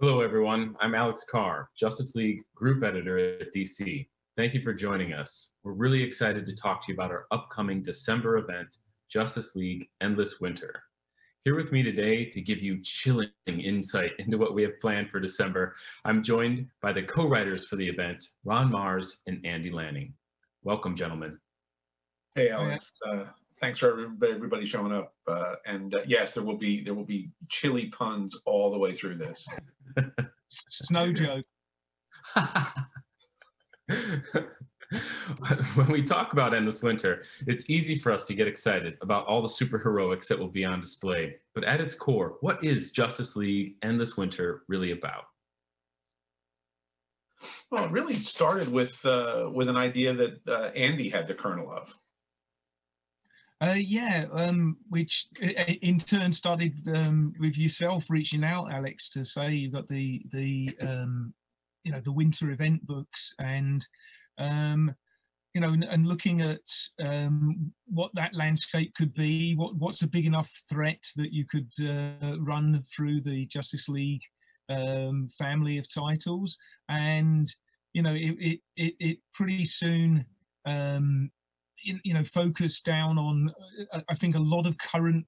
Hello, everyone. I'm Alex Carr, Justice League Group Editor at DC. Thank you for joining us. We're really excited to talk to you about our upcoming December event, Justice League Endless Winter. Here with me today to give you chilling insight into what we have planned for December, I'm joined by the co-writers for the event, Ron Marz and Andy Lanning. Welcome, gentlemen. Hey, Alex. Thanks for everybody showing up. Yes, there will be chilly puns all the way through this. Snow joke. When we talk about Endless Winter, it's easy for us to get excited about all the superheroics that will be on display. But at its core, what is Justice League Endless Winter really about? Well, it really started with an idea that Andy had the kernel of. Which in turn started with yourself reaching out, Alex, to say you've got the winter event books, and and looking at what that landscape could be, what's a big enough threat that you could run through the Justice League family of titles, and it pretty soon focused down on, I think, a lot of current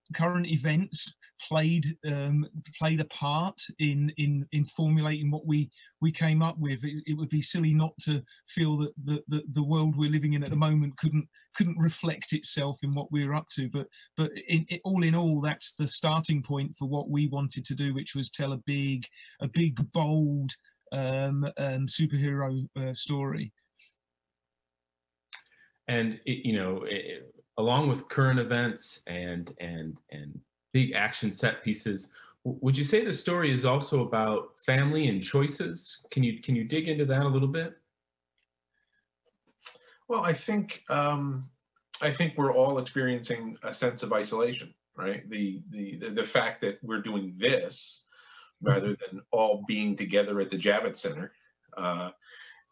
events played a part in formulating what we came up with. It would be silly not to feel that the world we're living in at the moment couldn't reflect itself in what we're up to. But all in all, that's the starting point for what we wanted to do, which was tell a big bold superhero story. And along with current events and big action set pieces, would you say the story is also about family and choices? Can you dig into that a little bit? Well, I think we're all experiencing a sense of isolation, right? The fact that we're doing this rather than all being together at the Javits Center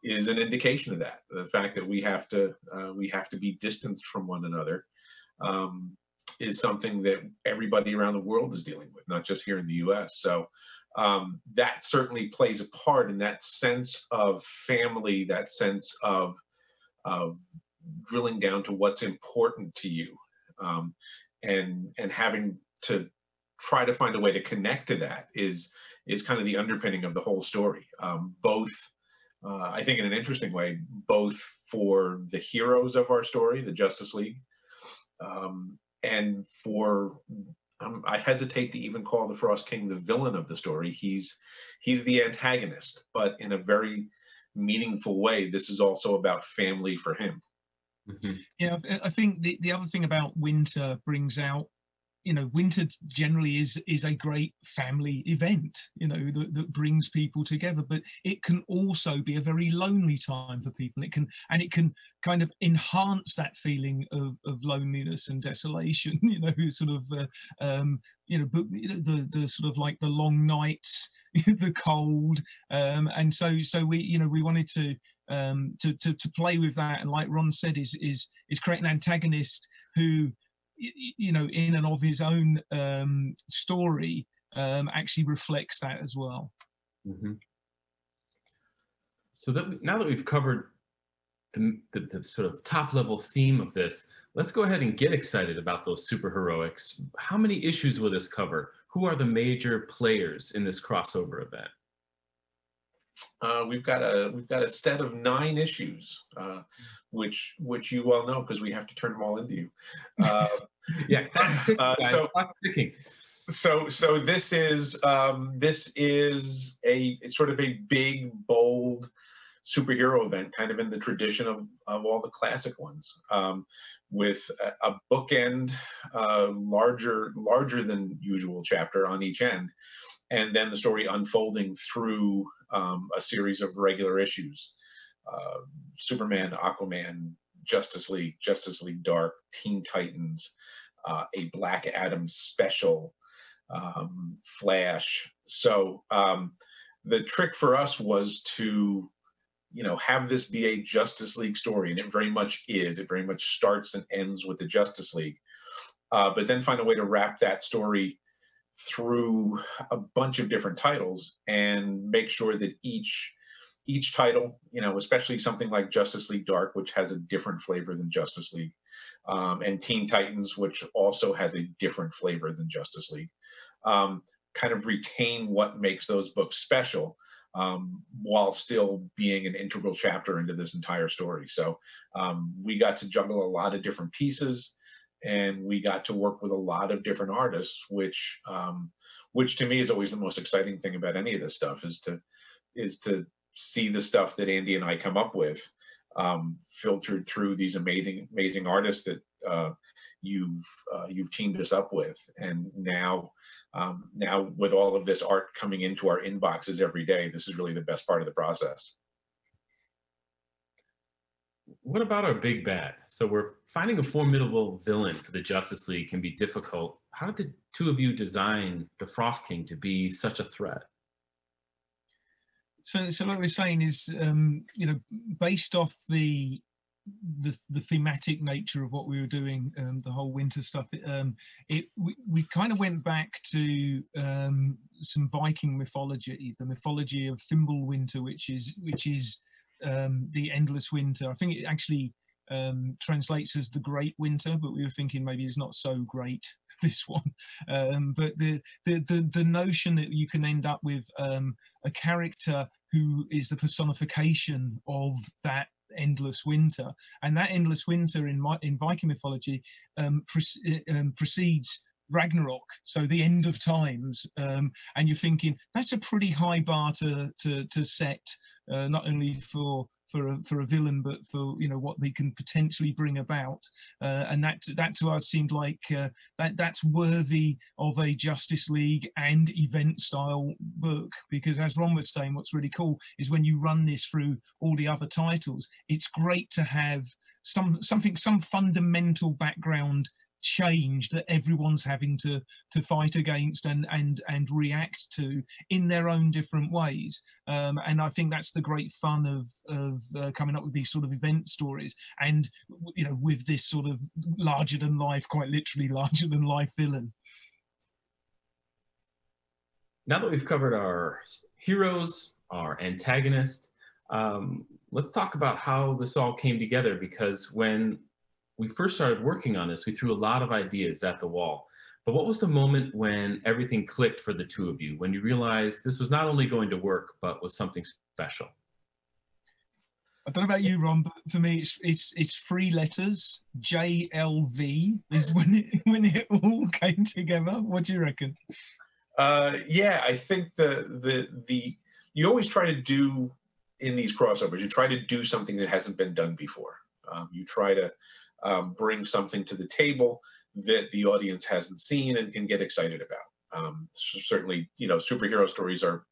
is an indication of that. The fact that we have to be distanced from one another is something that everybody around the world is dealing with, not just here in the U.S. So that certainly plays a part in that sense of family, that sense of drilling down to what's important to you, and having to try to find a way to connect to that is kind of the underpinning of the whole story. I think in an interesting way, both for the heroes of our story, the Justice League, and for, I hesitate to even call the Frost King the villain of the story. He's the antagonist, but in a very meaningful way, this is also about family for him. Mm-hmm. Yeah, I think the other thing about winter brings out, winter generally is a great family event, that brings people together, but it can also be a very lonely time for people. It can kind of enhance that feeling of loneliness and desolation, the sort of like the long nights, the cold, and so we wanted to play with that, and like Ron said, is create an antagonist who, in and of his own story, actually reflects that as well. Mm-hmm. So now that we've covered the sort of top level theme of this, let's go ahead and get excited about those superheroics. How many issues will this cover? Who are the major players in this crossover event? We've got a set of 9 issues, which you well know because we have to turn them all into you. Yeah. So this is a sort of a big, bold superhero event, kind of in the tradition of all the classic ones, with a bookend, larger than usual chapter on each end, and then the story unfolding through a series of regular issues. Superman, Aquaman, Justice League Dark, Teen Titans, a Black Adam special, Flash. So the trick for us was to, have this be a Justice League story, and it very much is. It very much starts and ends with the Justice League, but then find a way to wrap that story through a bunch of different titles and make sure that each title, you know, especially something like Justice League Dark, which has a different flavor than Justice League, and Teen Titans, which also has a different flavor than Justice League, kind of retain what makes those books special, while still being an integral chapter into this entire story. So we got to juggle a lot of different pieces, and we got to work with a lot of different artists, which to me is always the most exciting thing about any of this stuff, is to see the stuff that Andy and I come up with, filtered through these amazing artists that you've teamed us up with. And now with all of this art coming into our inboxes every day, this is really the best part of the process. What about our big bad? So we're finding a formidable villain for the Justice League can be difficult. How did the two of you design the Frost King to be such a threat? So like we're saying is, you know, based off the thematic nature of what we were doing, the whole winter stuff, we kind of went back to some Viking mythology, the mythology of Fimbulwinter, which is the endless winter. I think it actually translates as the Great Winter, but we were thinking maybe it's not so great, this one. But the notion that you can end up with a character who is the personification of that endless winter, and that endless winter in Viking mythology precedes Ragnarok, so the end of times, and you're thinking that's a pretty high bar to set, not only for a villain, but for, you know, what they can potentially bring about, and that to us seemed like that's worthy of a Justice League and event style book, because as Ron was saying, what's really cool is when you run this through all the other titles, it's great to have some fundamental background change that everyone's having to fight against and react to in their own different ways, and I think that's the great fun of coming up with these sort of event stories, and, you know, with this sort of larger than life, quite literally larger than life villain. Now that we've covered our heroes, our antagonists, let's talk about how this all came together, because when we first started working on this, we threw a lot of ideas at the wall. But what was the moment when everything clicked for the two of you, when you realized this was not only going to work, but was something special? I don't know about you, Ron, but for me, it's three letters. JLV is when it all came together. What do you reckon? Yeah, I think you always try to do in these crossovers. You try to do something that hasn't been done before. You try to bring something to the table that the audience hasn't seen and can get excited about. Certainly, you know, superhero stories are,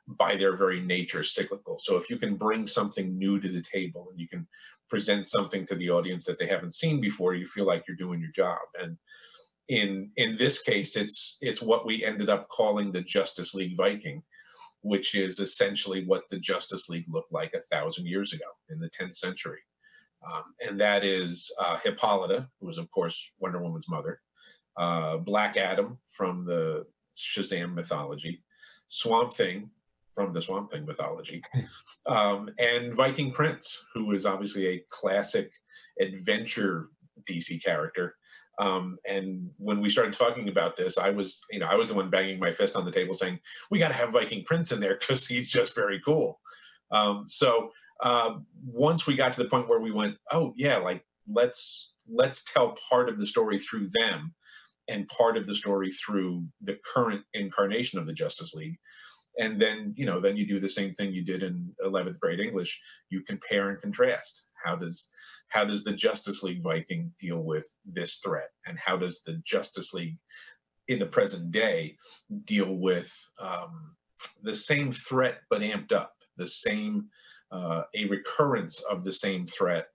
by their very nature, cyclical. So if you can bring something new to the table and you can present something to the audience that they haven't seen before, you feel like you're doing your job. And in this case, it's what we ended up calling the Justice League Viking, which is essentially what the Justice League looked like 1,000 years ago in the 10th century. And that is Hippolyta, who was, of course, Wonder Woman's mother, Black Adam from the Shazam mythology, Swamp Thing from the Swamp Thing mythology, and Viking Prince, who is obviously a classic adventure DC character. And when we started talking about this, I was the one banging my fist on the table saying, we got to have Viking Prince in there because he's just very cool. So once we got to the point where we went, oh yeah, like let's tell part of the story through them and part of the story through the current incarnation of the Justice League. And then, you know, then you do the same thing you did in 11th grade English. You compare and contrast. How does the Justice League Viking deal with this threat? And how does the Justice League in the present day deal with the same threat but amped up? The same, a recurrence of the same threat,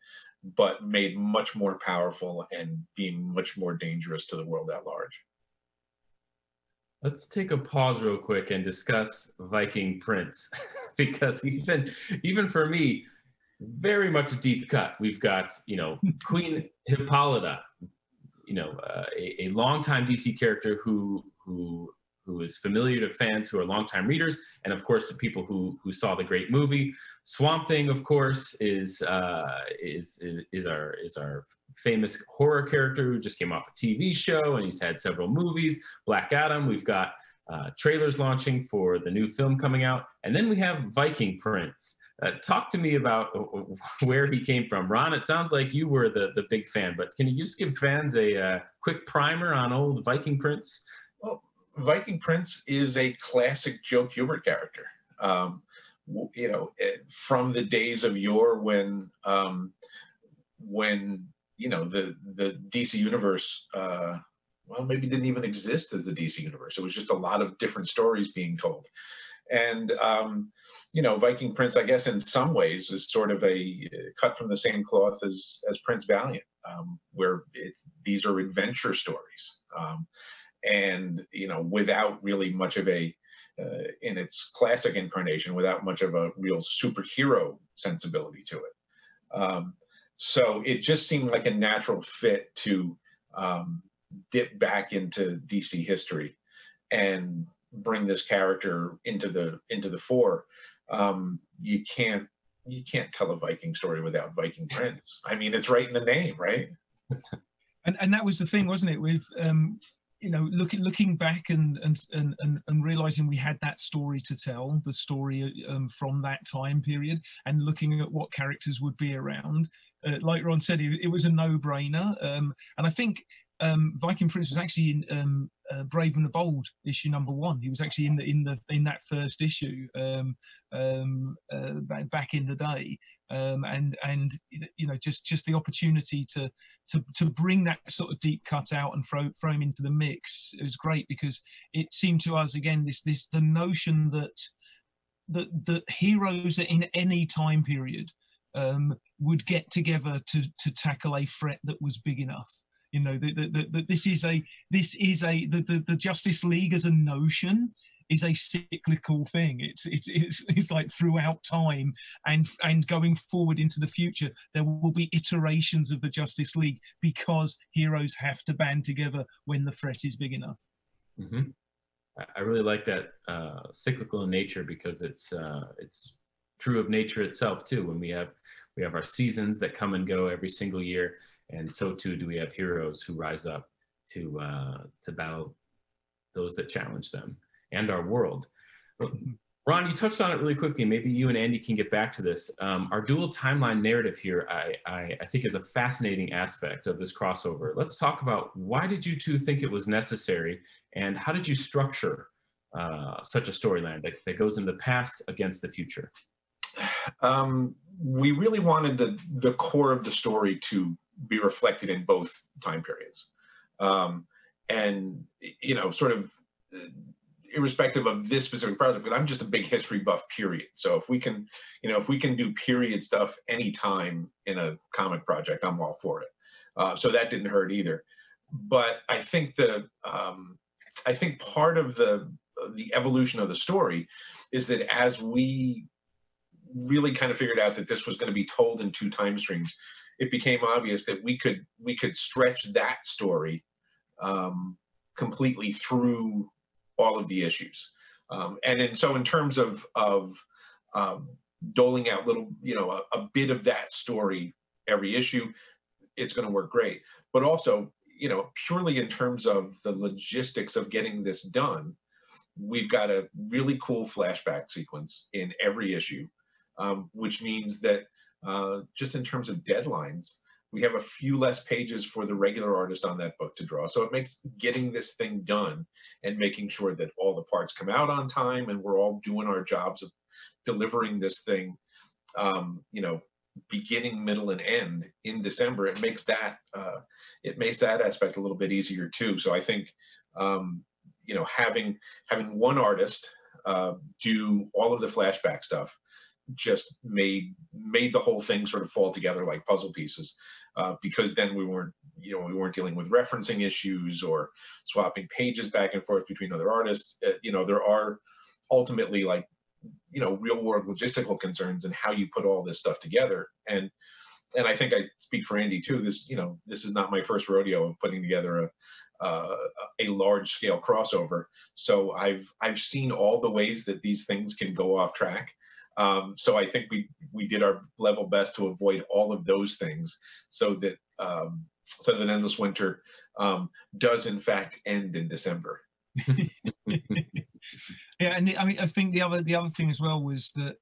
but made much more powerful and being much more dangerous to the world at large. Let's take a pause real quick and discuss Viking Prince, because even for me, very much a deep cut. We've got, you know, Queen Hippolyta, you know, a longtime DC character who who is familiar to fans who are longtime readers, and of course the people who saw the great movie. Swamp Thing, of course, is our famous horror character who just came off a TV show, and he's had several movies. Black Adam, we've got trailers launching for the new film coming out, and then we have Viking Prince. Talk to me about where he came from. Ron, it sounds like you were the big fan, but can you just give fans a quick primer on old Viking Prince? Well, Viking Prince is a classic Joe Kubert character. You know, from the days of yore when you know, the DC universe, well, maybe didn't even exist as the DC universe. It was just a lot of different stories being told. And, you know, Viking Prince, I guess, in some ways is sort of a cut from the same cloth as Prince Valiant, where these are adventure stories. And, you know, without really much of a, in its classic incarnation, without much of a real superhero sensibility to it. So it just seemed like a natural fit to dip back into DC history and bring this character into the fore. You can't tell a Viking story without Viking Prince. I mean, it's right in the name, right? And that was the thing, wasn't it? With you know, looking back and realizing we had that story to tell, the story from that time period, and looking at what characters would be around. Like Ron said, it was a no-brainer, and I think Viking Prince was actually in Brave and the Bold issue #1. He was actually in that first issue back in the day, and you know, just the opportunity to bring that sort of deep cut out and throw him into the mix. It was great because it seemed to us again the notion that heroes in any time period would get together to tackle a threat that was big enough. You know, the Justice League as a notion is a cyclical thing. It's like throughout time and going forward into the future, there will be iterations of the Justice League because heroes have to band together when the threat is big enough. Mm-hmm. I really like that cyclical in nature, because it's true of nature itself too. When we have our seasons that come and go every single year, and so too do we have heroes who rise up to battle those that challenge them and our world. Ron, you touched on it really quickly. Maybe you and Andy can get back to this. Our dual timeline narrative here, I think, is a fascinating aspect of this crossover. Let's talk about, why did you two think it was necessary, and how did you structure such a storyline that goes in the past against the future? We really wanted the core of the story to be reflected in both time periods. And, you know, sort of irrespective of this specific project, but I'm just a big history buff, period. So if we can do period stuff anytime in a comic project, I'm all for it. So that didn't hurt either. But I think I think part of the evolution of the story is that as we really kind of figured out that this was going to be told in 2 time streams, it became obvious that we could stretch that story completely through all of the issues. So in terms of doling out little, you know, a bit of that story every issue, it's going to work great. But also, you know, purely in terms of the logistics of getting this done, we've got a really cool flashback sequence in every issue, which means that just in terms of deadlines, we have a few less pages for the regular artist on that book to draw. So it makes getting this thing done and making sure that all the parts come out on time and we're all doing our jobs of delivering this thing, you know, beginning, middle, and end in December. It makes that aspect a little bit easier too. So I think, you know, having one artist do all of the flashback stuff just made the whole thing sort of fall together like puzzle pieces, because then we weren't dealing with referencing issues or swapping pages back and forth between other artists. You know, there are ultimately, like, you know, real world logistical concerns in how you put all this stuff together. And and I think I speak for Andy too. This, this is not my first rodeo of putting together a large scale crossover. So I've seen all the ways that these things can go off track. So I think we did our level best to avoid all of those things, so that Endless Winter does in fact end in December. Yeah, and I mean, I think the other thing as well was that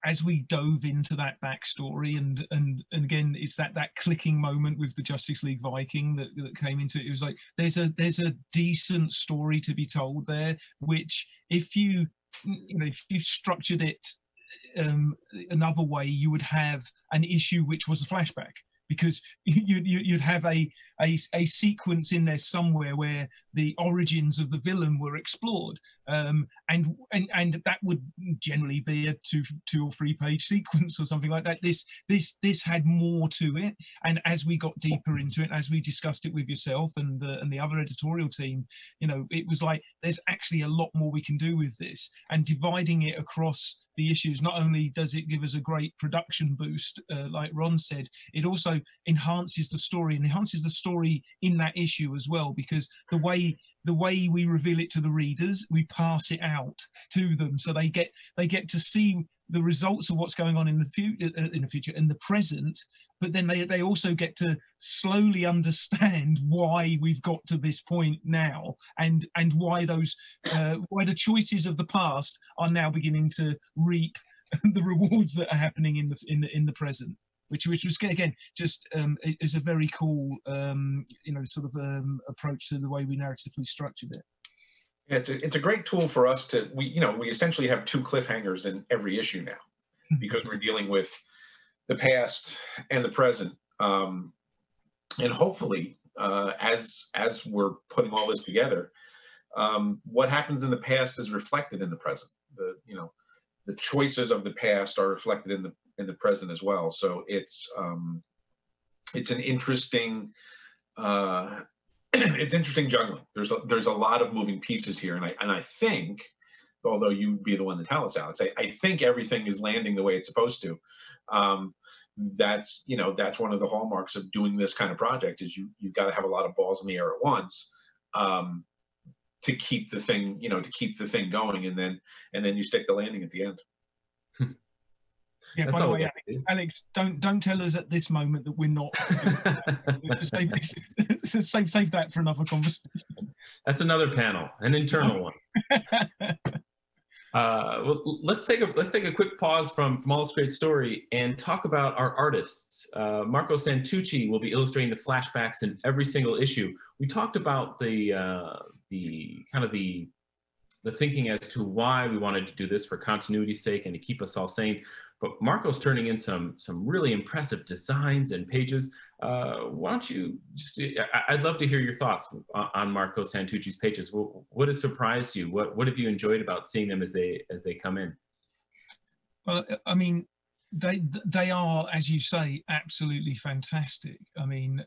as we dove into that backstory, and again, it's that clicking moment with the Justice League Viking that came into it. It was like there's a decent story to be told there, which if you structured it another way, you would have an issue which was a flashback, because you'd have a sequence in there somewhere where the origins of the villain were explored, and that would generally be a two or 3 page sequence or something like that. This had more to it, and as we got deeper into it, as we discussed it with yourself and the other editorial team, it was like there's actually a lot more we can do with this, and dividing it across the issues. Not only does it give us a great production boost, like Ron said, it also enhances the story, and enhances the story in that issue as well, because the way we reveal it to the readers, we pass it out to them, so they get to see the results of what's going on in the future, in the present, but then they also get to slowly understand why we've got to this point now, and why why the choices of the past are now beginning to reap the rewards that are happening in the present, which was again just is a very cool approach to the way we narratively structured it. Yeah, it's a great tool for us to we essentially have 2 cliffhangers in every issue now, because we're dealing with the past and the present, and hopefully as we're putting all this together, what happens in the past is reflected in the present. The choices of the past are reflected in the present as well. So it's an interesting it's interesting juggling. There's a lot of moving pieces here, and I think, although you'd be the one to tell us, Alex, I think everything is landing the way it's supposed to. That's one of the hallmarks of doing this kind of project, is you've got to have a lot of balls in the air at once, to keep the thing going, and then you stick the landing at the end. Yeah, by the way, Alex, don't tell us at this moment that we're not. Save that for another conversation. That's another panel, an internal one. Well, let's take a quick pause from all this great story and talk about our artists. Marco Santucci will be illustrating the flashbacks in every single issue. We talked about the thinking as to why we wanted to do this, for continuity's sake and to keep us all sane. But Marco's turning in some really impressive designs and pages. Why don't you I'd love to hear your thoughts on Marco Santucci's pages. What has surprised you? What have you enjoyed about seeing them as they come in? Well, I mean, they are, as you say, absolutely fantastic. I mean,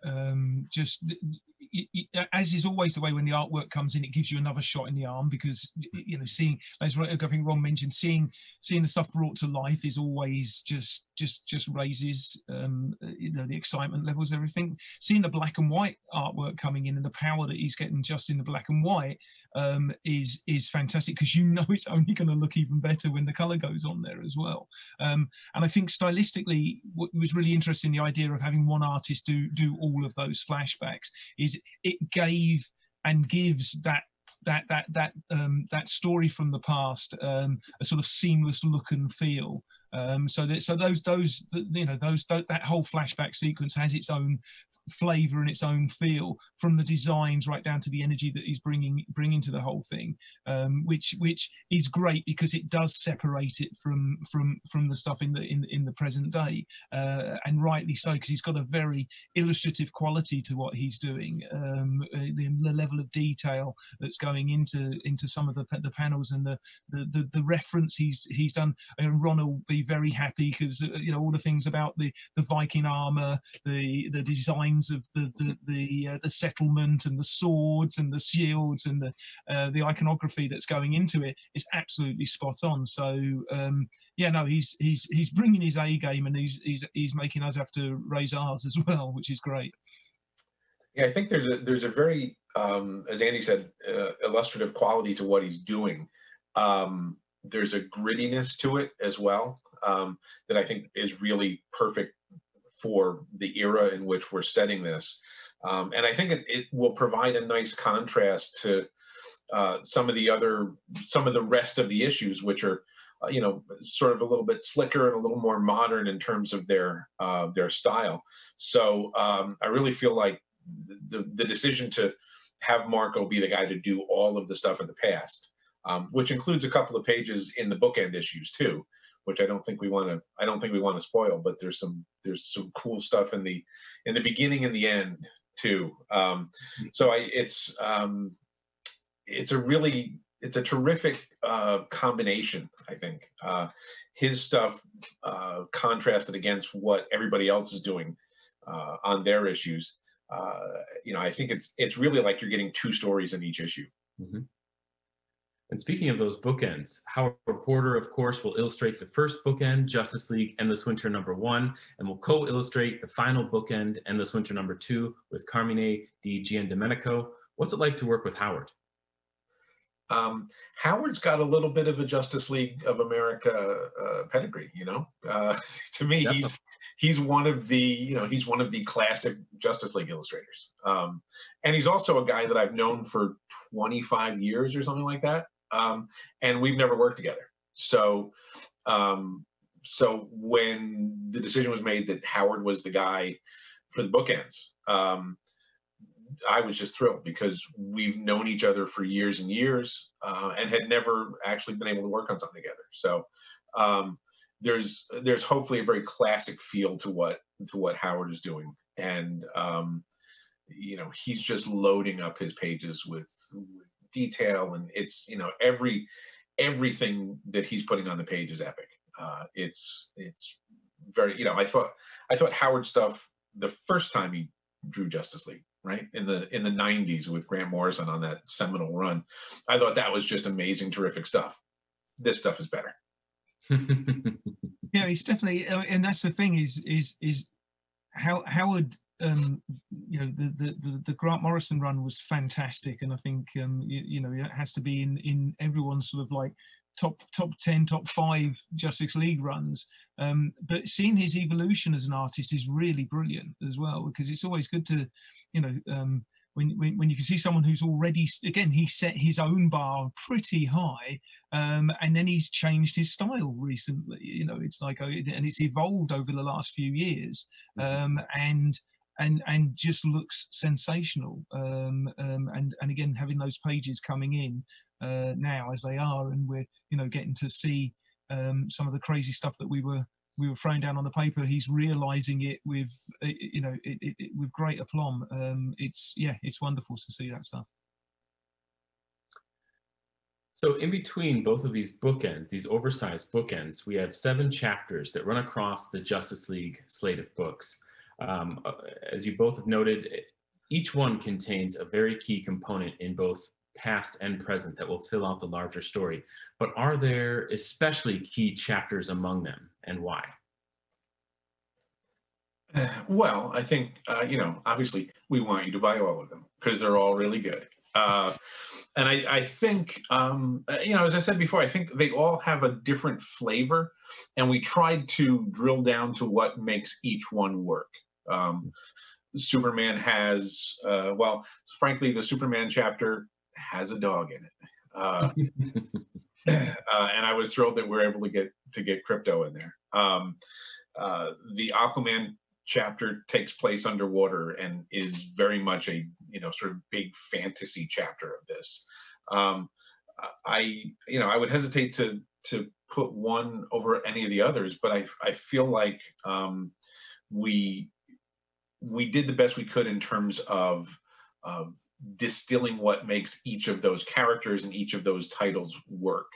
just as is always the way when the artwork comes in, it gives you another shot in the arm, because seeing, as I think Ron mentioned, seeing the stuff brought to life is always just raises the excitement levels, everything. Seeing the black and white artwork coming in and the power that he's getting just in the black and white is fantastic, because it's only going to look even better when the color goes on there as well. And I think stylistically, what was really interesting, the idea of having one artist do all of those flashbacks, is it gave and gives that story from the past a sort of seamless look and feel. So that whole flashback sequence has its own flavor and its own feel, from the designs right down to the energy that he's bringing to the whole thing, which is great, because it does separate it from the stuff in the present day, and rightly so, because he's got a very illustrative quality to what he's doing. The level of detail that's going into some of the panels, and the reference he's done, and Ron will be obviously very happy because you know, all the things about the Viking armor, the designs of the settlement and the swords and the shields and the iconography that's going into it is absolutely spot on. So yeah, no, he's bringing his A game, and he's making us have to raise ours as well, which is great. Yeah, I think there's a very, as Andy said, illustrative quality to what he's doing. There's a grittiness to it as well, that I think is really perfect for the era in which we're setting this. And I think it will provide a nice contrast to some of the rest of the issues, which are, you know, sort of a little bit slicker and a little more modern in terms of their style. So I really feel like the decision to have Marco be the guy to do all of the stuff in the past, which includes a couple of pages in the bookend issues too, which I don't think we want to spoil, but there's some cool stuff in the beginning and the end too. So it's a terrific combination, I think. His stuff contrasted against what everybody else is doing on their issues. You know, I think it's really like you're getting two stories in each issue. Mm-hmm. And speaking of those bookends, Howard Porter, of course, will illustrate the first bookend, Justice League Endless Winter #1, and will co-illustrate the final bookend, Endless Winter #2, with Carmine Di Giandomenico. What's it like to work with Howard? Howard's got a little bit of a Justice League of America pedigree, you know. To me, Definitely. he's one of the classic Justice League illustrators, and he's also a guy that I've known for 25 years or something like that, and we've never worked together. So when the decision was made that Howard was the guy for the bookends, I was just thrilled because we've known each other for years and years, and had never actually been able to work on something together. So there's hopefully a very classic feel to what Howard is doing, and you know, he's just loading up his pages with detail, and it's, you know, everything that he's putting on the page is epic. It's very, you know, I thought Howard stuff the first time he drew Justice League, right, in the 90s with Grant Morrison on that seminal run, I thought that was just amazing, terrific stuff. This stuff is better. Yeah, it's definitely, and that's the thing is how Howard, you know, the Grant Morrison run was fantastic, and I think you know, it has to be in everyone's sort of like top 10, top 5 Justice League runs. But seeing his evolution as an artist is really brilliant as well, because it's always good to, you know, when you can see someone who's already, again, he set his own bar pretty high, and then he's changed his style recently. You know, it's like, and it's evolved over the last few years, and just looks sensational. And again, having those pages coming in now as they are, and we're, you know, getting to see some of the crazy stuff that we were throwing down on the paper. He's realizing it with, you know, with great aplomb. It's wonderful to see that stuff. So in between both of these bookends, these oversized bookends, we have 7 chapters that run across the Justice League slate of books. As you both have noted, each one contains a very key component in both past and present that will fill out the larger story. But are there especially key chapters among them, and why? Well, I think, you know, obviously we want you to buy all of them because they're all really good. And I think, you know, as I said before, I think they all have a different flavor, and we tried to drill down to what makes each one work. Superman has, well, frankly, the Superman chapter has a dog in it. And I was thrilled that we were able to get Crypto in there. The Aquaman chapter takes place underwater and is very much a, you know, sort of big fantasy chapter of this. You know, I would hesitate to put one over any of the others, but I feel like we did the best we could in terms of distilling what makes each of those characters and each of those titles work.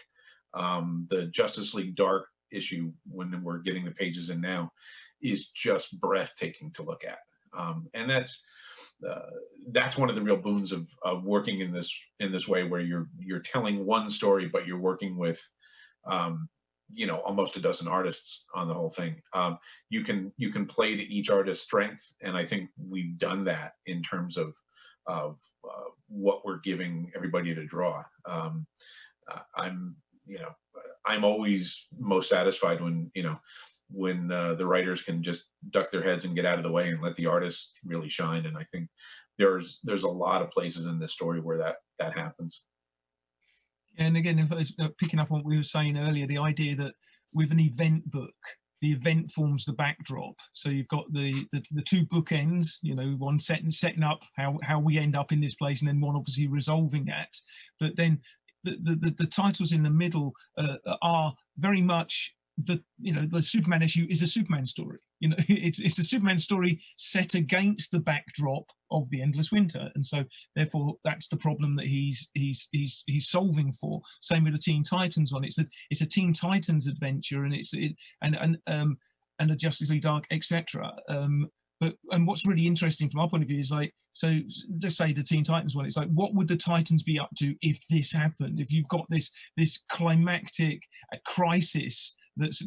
The Justice League Dark issue when we're getting the pages in now is just breathtaking to look at. And that's one of the real boons of working in this way, where you're telling one story, but you're working with almost a dozen artists on the whole thing. You can play to each artist's strength, and I think we've done that in terms of what we're giving everybody to draw. I'm always most satisfied when the writers can just duck their heads and get out of the way and let the artists really shine. And I think there's a lot of places in this story where that happens. And again, picking up on what we were saying earlier, the idea that with an event book, the event forms the backdrop. So you've got the two bookends, one setting up how we end up in this place, and then one obviously resolving that. But then the titles in the middle are very much the Superman issue is a Superman story. It's a Superman story set against the backdrop of the Endless Winter, and so therefore that's the problem that he's solving for. Same with the Teen Titans one. It's a Teen Titans adventure, and and a Justice League Dark, etc. But what's really interesting from our point of view is so let's say the Teen Titans one. It's like, what would the Titans be up to if this happened? If you've got this climactic crisis that's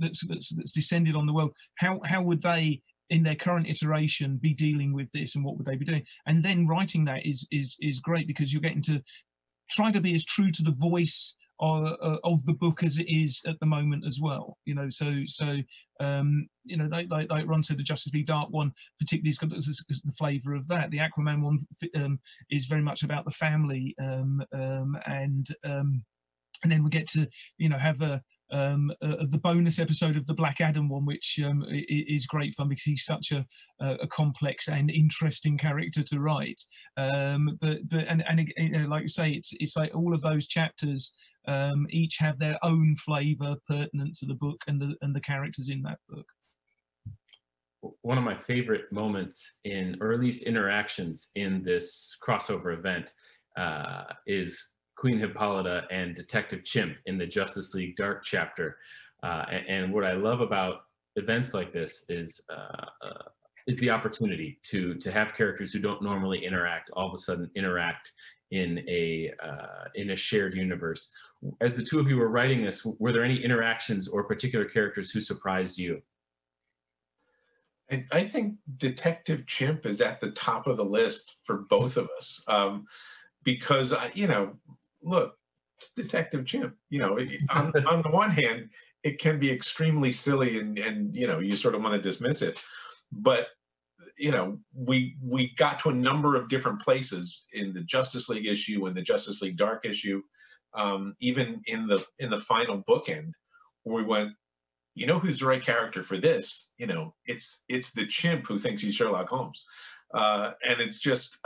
descended on the world, how would they, in their current iteration, be dealing with this, and what would they be doing? And then writing that is great, because you're getting to try to be as true to the voice of the book as it is at the moment as well. Like Ron said, the Justice League Dark one particularly has got the flavour of that. The Aquaman one is very much about the family, and then we get to have the bonus episode of the Black Adam one, which is great fun because he's such a complex and interesting character to write. But like you say, it's like all of those chapters each have their own flavour pertinent to the book and the characters in that book. One of my favorite moments or at least interactions in this crossover event is Queen Hippolyta and Detective Chimp in the Justice League Dark chapter. And what I love about events like this is the opportunity to have characters who don't normally interact all of a sudden interact in a shared universe. As the two of you were writing this, were there any interactions or particular characters who surprised you? I think Detective Chimp is at the top of the list for both of us, because look, Detective Chimp. On the one hand, it can be extremely silly, and you sort of want to dismiss it, but we got to a number of different places in the Justice League issue and the Justice League Dark issue, even in the final bookend, where we went, who's the right character for this? It's the chimp who thinks he's Sherlock Holmes, and it's just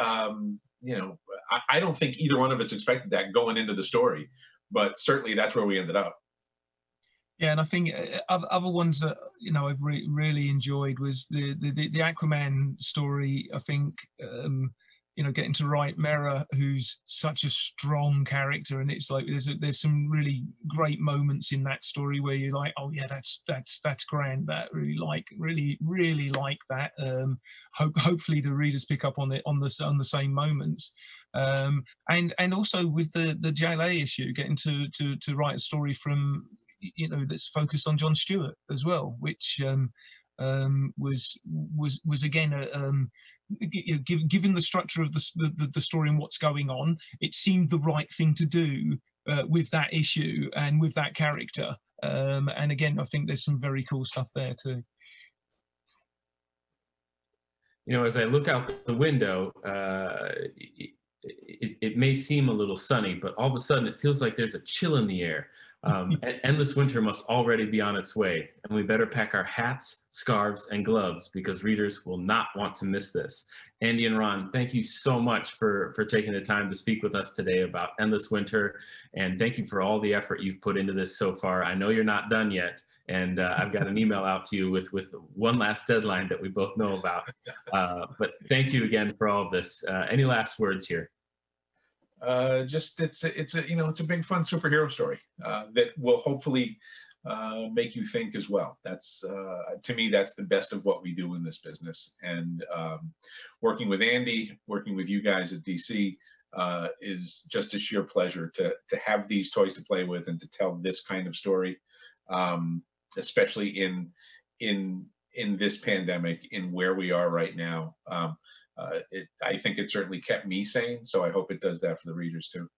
I don't think either one of us expected that going into the story, but certainly that's where we ended up. Yeah, and I think other ones that I've really enjoyed was the Aquaman story. I think getting to write Mera, who's such a strong character, and it's like there's some really great moments in that story where you're like, oh yeah, that's grand. That really like that. Hopefully the readers pick up on the same moments. And also with the JLA issue, getting to write a story from that's focused on John Stewart as well, which was again given the structure of the story and what's going on, it seemed the right thing to do with that issue and with that character. And again, I think there's some very cool stuff there too. As I look out the window, it may seem a little sunny, but all of a sudden it feels like there's a chill in the air. Endless Winter must already be on its way, and we better pack our hats, scarves, and gloves because readers will not want to miss this. Andy and Ron, thank you so much for taking the time to speak with us today about Endless Winter, and thank you for all the effort you've put into this so far. I know you're not done yet, and I've got an email out to you with one last deadline that we both know about. But thank you again for all of this. Any last words here? Just it's a big fun superhero story that will hopefully make you think as well. That's to me, that's the best of what we do in this business. And working with Andy, working with you guys at DC is just a sheer pleasure to have these toys to play with and to tell this kind of story, especially in this pandemic, in where we are right now. I think it certainly kept me sane, so I hope it does that for the readers too.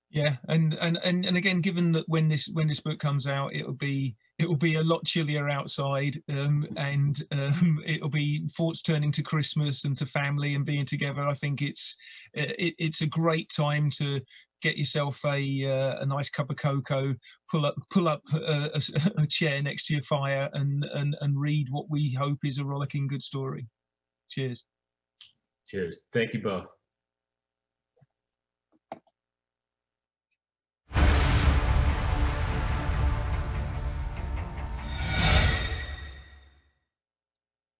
Yeah, and again, given that when this book comes out, it will be a lot chillier outside, and it'll be thoughts turning to Christmas and to family and being together. I think it's a great time to get yourself a nice cup of cocoa, pull up a chair next to your fire, and read what we hope is a rollicking good story. Cheers. Cheers. Thank you both.